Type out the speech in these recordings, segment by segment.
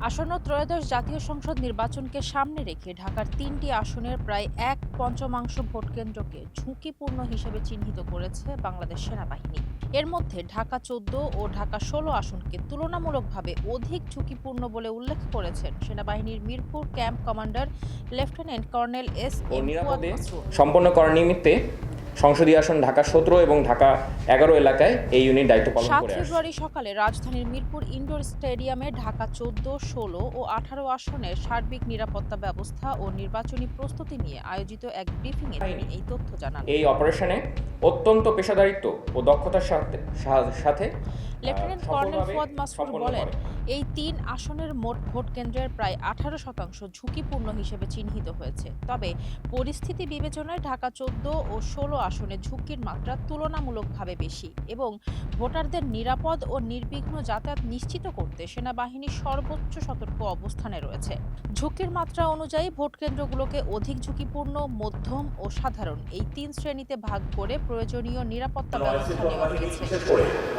আসন্ন ত্রয়োদশ জাতীয় সংসদ নির্বাচনকে সামনে রেখে ঢাকার ৩টি আসনের প্রায় এক-পঞ্চমাংশ ভোটকেন্দ্রকে ঝুঁকিপূর্ণ হিসেবে চিহ্নিত করেছে বাংলাদেশ সেনাবাহিনী। এর মধ্যে ঢাকা ১৪ ও ঢাকা ১৬ আসনকে তুলনামূলকভাবে অধিক ঝুঁকিপূর্ণ বলে উল্লেখ করেছেন সেনাবাহিনীর Mirpur camp commander lieutenant colonel S O M Fuad নিরাপদে মাসুদ। সম্পন্ন করার নিমিত্তে সংসদীয় আসন ঢাকা ১৭ এবং ঢাকা ১১ এলাকায় এই ইউনিট দায়িত্ব পালন ৭ করে আসছে। ফেব্রুয়ারি সকালে রাজধানীর মিরপুর ইনডোর স্টেডিয়ামে ঢাকা ১৪, ১৬ ও ১৮ আসনের সার্বিক নিরাপত্তা ব্যবস্থা ও নির্বাচনী প্রস্তুতি নিয়ে আয়োজিত এক ব্রিফিংয়ে তিনি এই তথ্য জানান। এই অপারেশনে অত্যন্ত পেশাদারিত্ব ও দক্ষতার সাথে লেফটেন্যান্ট কর্নেল ফুয়াদ মাসুদ সম্পন্ন বলেন, করে। এই ৩ আসনের মোট ভোট কেন্দ্রের প্রায় ১৮% ঝুঁকিপূর্ণ হিসেবে চিহ্নিত হয়েছে। তবে পরিস্থিতি বিবেচনায় ঢাকা ১৪ ও ১৬ আসনে ঝুঁকির মাত্রা তুলনামূলকভাবে বেশি এবং ভোটারদের নিরাপদ ও নির্বিঘ্ন যাতায়াত নিশ্চিত করতে সেনাবাহিনী সর্বোচ্চ সতর্ক অবস্থানে রয়েছে। ঝুঁকির মাত্রা অনুযায়ী ভোট কেন্দ্রগুলোকে অধিক ঝুঁকিপূর্ণ, মধ্যম ও সাধারণ এই ৩ শ্রেণীতে ভাগ করে প্রয়োজনীয় নিরাপত্তা ব্যবস্থা নেওয়া হয়েছে।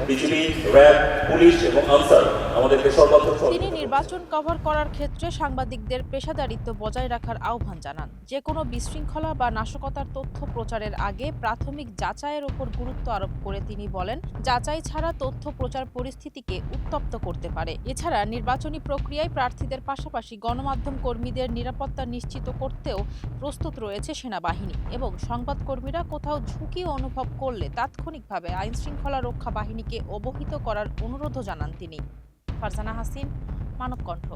বিজিবি, র্যাব, পুলিশ এবং আনসার আমাদেরকে সর্বাত্মক। তিনি নির্বাচন কভার করার ক্ষেত্রে সাংবাদিকদের পেশাদারিত্ব বজায় রাখার আহ্বান জানান। যে কোনো বিশৃঙ্খলা বা নাশকতার তথ্য প্রচারের আগে প্রাথমিক যাচাইয়ের উপর গুরুত্ব আরোপ করে তিনি বলেন, যাচাই ছাড়া তথ্য প্রচার পরিস্থিতিকে উত্তপ্ত করতে পারে। এছাড়া নির্বাচনী প্রক্রিয়ায় প্রার্থীদের পাশাপাশি গণমাধ্যম কর্মীদের নিরাপত্তা নিশ্চিত করতেও প্রস্তুত রয়েছে সেনাবাহিনী এবং সংবাদকর্মীরা কোথাও ঝুঁকি অনুভব করলে তাৎক্ষণিকভাবে আইনশৃঙ্খলা রক্ষা বাহিনীকে অবহিত করার অনুরোধও জানান তিনি। ফারজানা হাসিন, মানবকণ্ঠ।